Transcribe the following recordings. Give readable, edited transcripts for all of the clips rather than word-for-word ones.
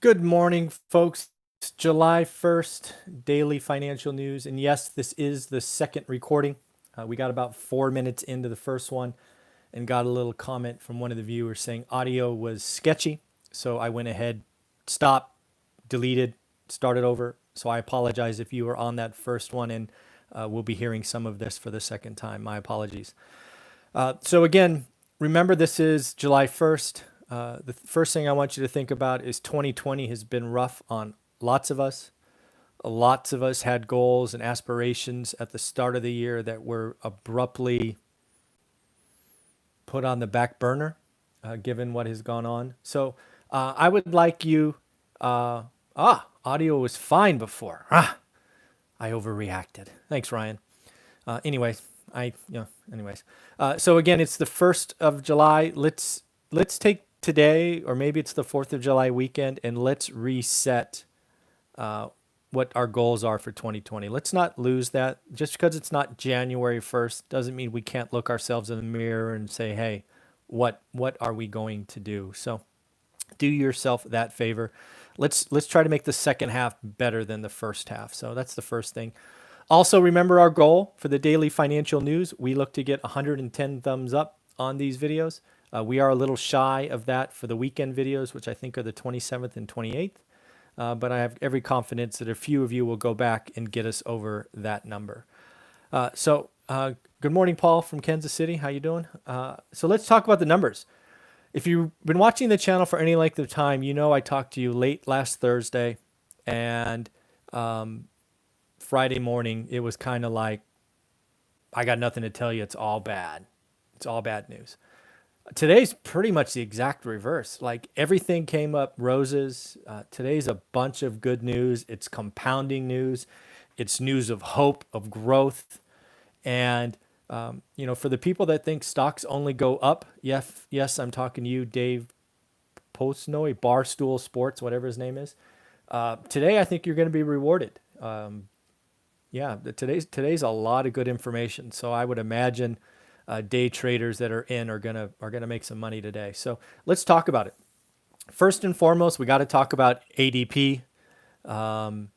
Good morning, folks. It's July 1st, daily financial news. And yes, this is the second recording. We got about 4 minutes into the first one and got a little comment from one of the viewers saying audio was sketchy. So I went ahead, stopped, deleted, started over. So I apologize if you were on that first one, and we'll be hearing some of this for the second time. My apologies. So again, remember this is July 1st. The first thing I want you to think about is 2020 has been rough on lots of us. Lots of us had goals and aspirations at the start of the year that were abruptly put on the back burner, given what has gone on. So I would like you, audio was fine before. I overreacted. Thanks, Ryan. Anyways, so again, it's the 1st of July. Let's take today, or maybe it's the 4th of July weekend, and let's reset what our goals are for 2020. Let's not lose that. Just because it's not January 1st doesn't mean we can't look ourselves in the mirror and say, hey, what are we going to do? So do yourself that favor. Let's try to make the second half better than the first half. So that's the first thing. Also, remember our goal for the daily financial news. We look to get 110 thumbs up on these videos. We are a little shy of that for the weekend videos, which I think are the 27th and 28th. But I have every confidence that a few of you will go back and get us over that number. Good morning, Paul from Kansas City. How you doing? So let's talk about the numbers. If you've been watching the channel for any length of time, you know I talked to you late last Thursday, and Friday morning, it was kind of like, I got nothing to tell you. It's all bad. It's all bad news. Today's pretty much the exact reverse. Like everything came up roses. Today's a bunch of good news. It's compounding news. It's news of hope, of growth. And, for the people that think stocks only go up, yes, I'm talking to you, Dave Postnoy, Barstool Sports, whatever his name is. Today, I think you're going to be rewarded. Today's a lot of good information. So I would imagine day traders that are gonna make some money today. So let's talk about it. First and foremost, we got to talk about ADP. You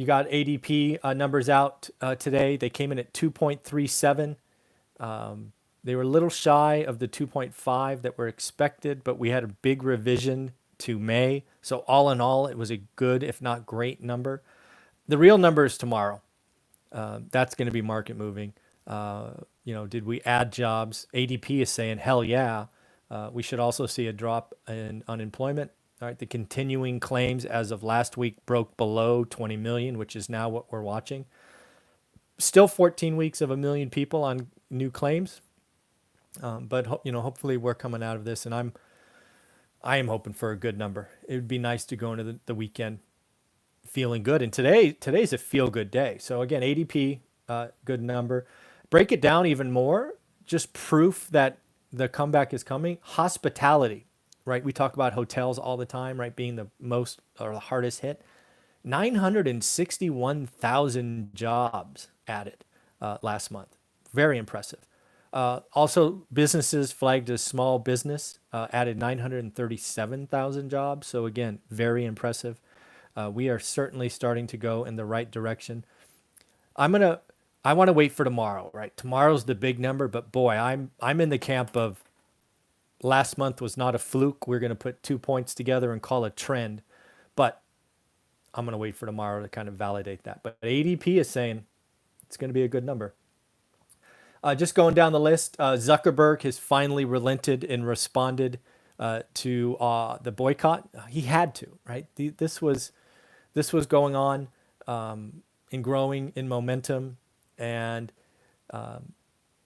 got ADP numbers out today. They came in at 2.37. They were a little shy of the 2.5 that were expected, but we had a big revision to May. So all in all, it was a good, if not great number. The real number is tomorrow. That's going to be market moving. Did we add jobs? ADP is saying, hell yeah. We should also see a drop in unemployment. All right, the continuing claims as of last week broke below 20 million, which is now what we're watching. Still 14 weeks of 1 million people on new claims. But hopefully we're coming out of this, and I am hoping for a good number. It would be nice to go into the weekend feeling good. And today's a feel good day. So again, ADP, good number. Break it down even more. Just proof that the comeback is coming. Hospitality, right? We talk about hotels all the time, right? Being the most or the hardest hit. 961,000 jobs added last month. Very impressive. Also, businesses flagged as small business added 937,000 jobs. So again, very impressive. We are certainly starting to go in the right direction. I want to wait for tomorrow, right? Tomorrow's the big number, but boy, I'm in the camp of last month was not a fluke. We're going to put 2 points together and call a trend, but I'm going to wait for tomorrow to kind of validate that. But ADP is saying it's going to be a good number. Just going down the list, Zuckerberg has finally relented and responded to the boycott. He had to, right? This was going on and growing in momentum, and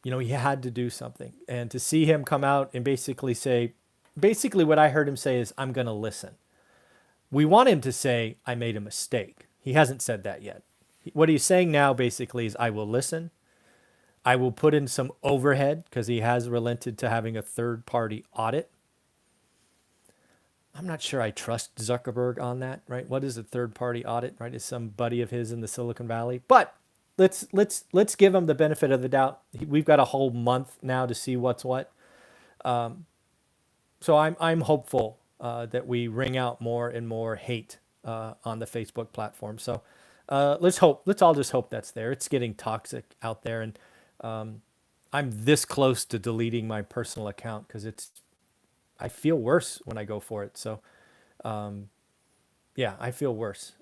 he had to do something. And to see him come out and basically what I heard him say is, I'm going to listen. We want him to say, I made a mistake. He hasn't said that yet. What he's saying now basically is, I will listen. I will put in some overhead, because he has relented to having a third-party audit. I'm not sure I trust Zuckerberg on that, right? What is a third-party audit, right? Is some buddy of his in the Silicon Valley? But let's give him the benefit of the doubt. We've got a whole month now to see what's what. so I'm hopeful that we wring out more and more hate on the Facebook platform. So let's hope. Let's all just hope that's there. It's getting toxic out there, and I'm this close to deleting my personal account because I feel worse when I go for it. So yeah, I feel worse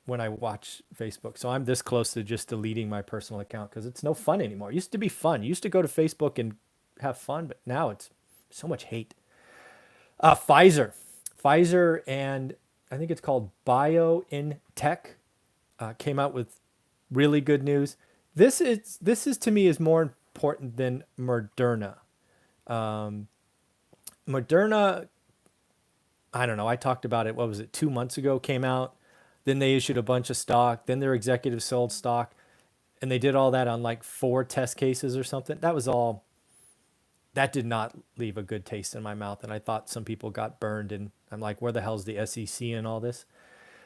when I watch Facebook. So I'm this close to just deleting my personal account because it's no fun anymore. It used to be fun. You used to go to Facebook and have fun, but now it's so much hate. Pfizer, Pfizer, and I think it's called BioNTech came out with really good news. This is to me is more important than Moderna. Moderna, I don't know. I talked about it. What was it? 2 months ago came out. Then they issued a bunch of stock. Then their executives sold stock, and they did all that on like 4 test cases or something. That was all. That did not leave a good taste in my mouth, and I thought some people got burned. And I'm like, where the hell's the SEC and all this?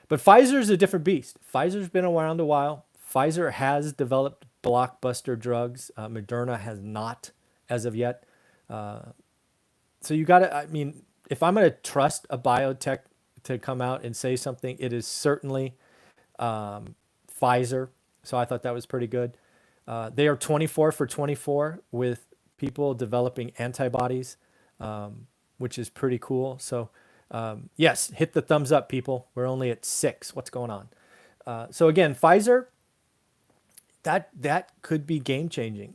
But Pfizer is a different beast. Pfizer's been around a while. Pfizer has developed blockbuster drugs. Moderna has not as of yet. So you got to, I mean, if I'm going to trust a biotech to come out and say something, it is certainly Pfizer. So I thought that was pretty good. They are 24 for 24 with people developing antibodies, which is pretty cool. So yes, hit the thumbs up, people. We're only at 6. What's going on? So again, Pfizer, that could be game changing.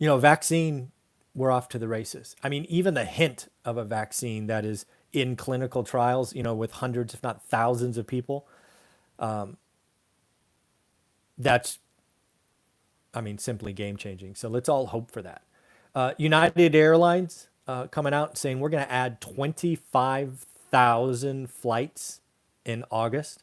Vaccine, we're off to the races. I mean, even the hint of a vaccine that is in clinical trials, with hundreds, if not thousands of people, that's, I mean, simply game changing. So let's all hope for that. United Airlines coming out saying we're going to add 25,000 flights in August.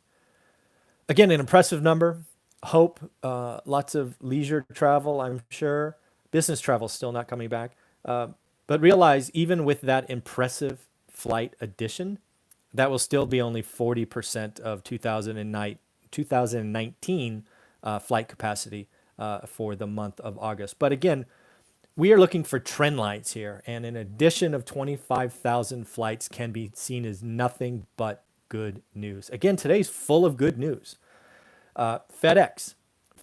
Again, an impressive number. Hope, lots of leisure travel, I'm sure. Business travel still not coming back. But realize even with that impressive flight addition, that will still be only 40% of 2019 flight capacity for the month of August. But again, we are looking for trend lines here. And an addition of 25,000 flights can be seen as nothing but good news. Again, today's full of good news. FedEx.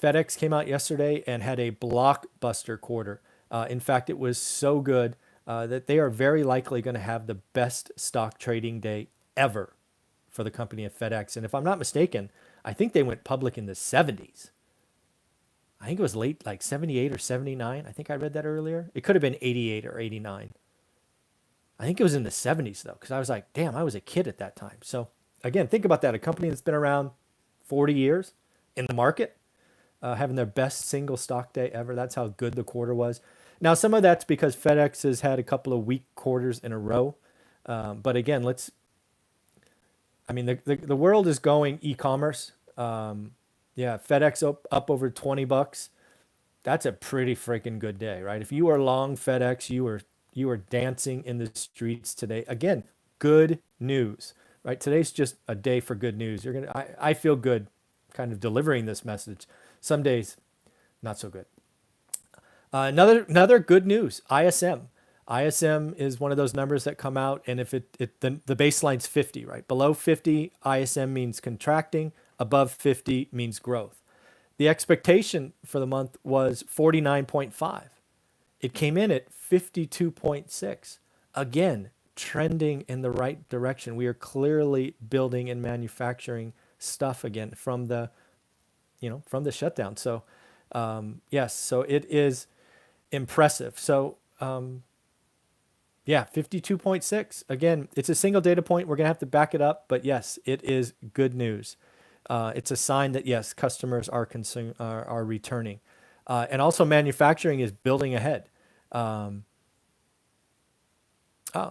FedEx came out yesterday and had a blockbuster quarter. In fact, it was so good that they are very likely going to have the best stock trading day ever for the company of FedEx. And if I'm not mistaken, I think they went public in the 70s. I think it was late, like 78 or 79. I think I read that earlier. It could have been 88 or 89. I think it was in the 70s, though, because I was like, damn, I was a kid at that time. So, again, think about that. A company that's been around 40 years in the market, having their best single stock day ever. That's how good the quarter was. Now, some of that's because FedEx has had a couple of weak quarters in a row. But again, the world is going e-commerce. FedEx up over $20. That's a pretty freaking good day, right? If you are long FedEx, you are dancing in the streets today. Again, good news, right? Today's just a day for good news. I feel good kind of delivering this message. Some days, not so good. Another good news, ISM. ISM is one of those numbers that come out, and if the baseline's 50, right? Below 50, ISM means contracting. Above 50 means growth. The expectation for the month was 49.5. It came in at 52.6. Again, trending in the right direction. We are clearly building and manufacturing stuff again from the shutdown. So, yes, so it is impressive. So, 52.6. Again, it's a single data point. We're going to have to back it up, but yes, it is good news. It's a sign that, yes, customers are returning. And also manufacturing is building ahead.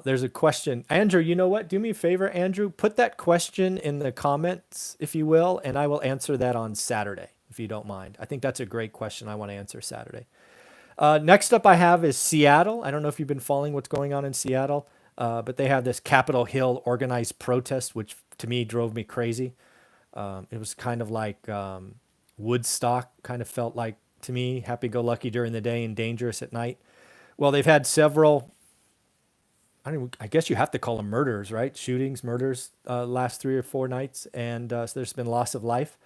There's a question. Andrew, you know what? Do me a favor, Andrew. Put that question in the comments, if you will, and I will answer that on Saturday, if you don't mind. I think that's a great question I want to answer Saturday. Next up I have is Seattle. I don't know if you've been following what's going on in Seattle, but they have this Capitol Hill organized protest, which to me drove me crazy. It was kind of like Woodstock, kind of felt like to me, happy-go-lucky during the day and dangerous at night. Well, they've had several I guess you have to call them murders, right? Shootings, murders, last 3 or 4 nights, and so there's been loss of life.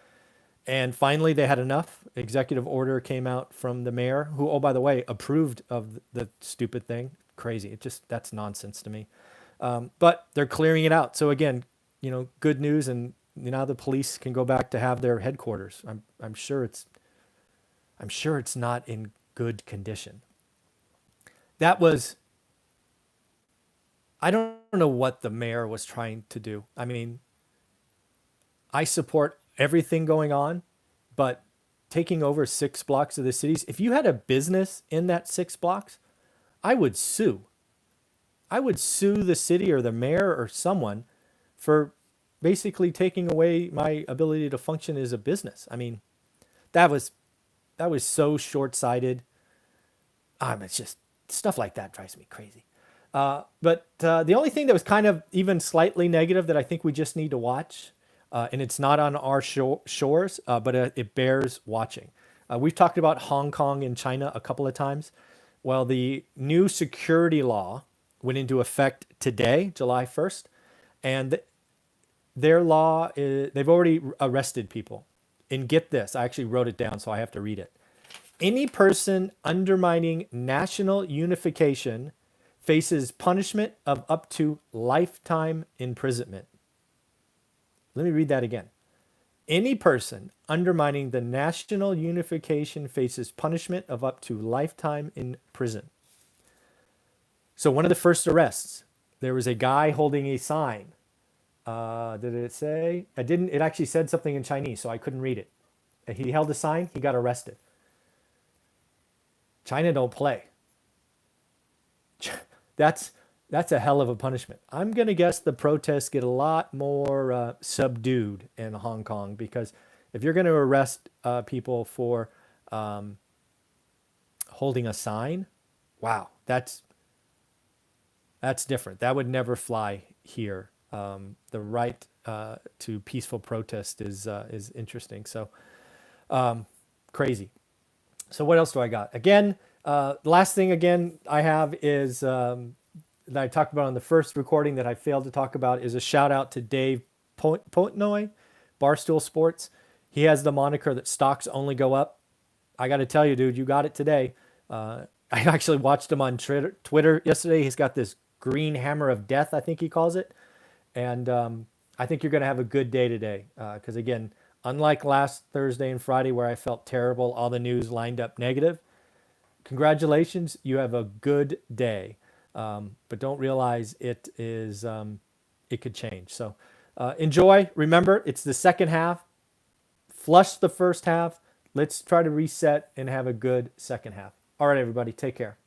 And finally, they had enough. Executive order came out from the mayor, who, oh, by the way, approved of the stupid thing. Crazy. That's nonsense to me. But they're clearing it out. So again, good news. And now the police can go back to have their headquarters. I'm sure it's not in good condition. I don't know what the mayor was trying to do. I mean, I support everything going on, but taking over 6 blocks of the cities, if you had a business in that 6 blocks, I would sue. I would sue the city or the mayor or someone for basically taking away my ability to function as a business. I mean, that was so short-sighted. It's just stuff like that drives me crazy. But the only thing that was kind of even slightly negative that I think we just need to watch, and it's not on our shores, but it bears watching. We've talked about Hong Kong and China a couple of times. Well, the new security law went into effect today, July 1st, and their law is, they've already arrested people. And get this, I actually wrote it down, so I have to read it. Any person undermining national unification faces punishment of up to lifetime imprisonment. Let me read that again. Any person undermining the national unification faces punishment of up to lifetime in prison. So one of the first arrests, there was a guy holding a sign. Did it say? It actually said something in Chinese, so I couldn't read it. He held a sign, he got arrested. China don't play. That's a hell of a punishment. I'm going to guess the protests get a lot more subdued in Hong Kong, because if you're going to arrest people for holding a sign, wow, that's different. That would never fly here. The right to peaceful protest is interesting. So crazy. So what else do I got? Again, last thing again I have is that I talked about on the first recording that I failed to talk about is a shout out to Dave Portnoy, Barstool Sports. He has the moniker that stocks only go up. I got to tell you, dude, you got it today. I actually watched him on Twitter yesterday. He's got this green hammer of death, I think he calls it. And I think you're going to have a good day today. Because again, unlike last Thursday and Friday where I felt terrible, all the news lined up negative. Congratulations, you have a good day. But don't realize it could change. So enjoy. Remember, it's the second half. Flush the first half. Let's try to reset and have a good second half. All right, everybody, take care.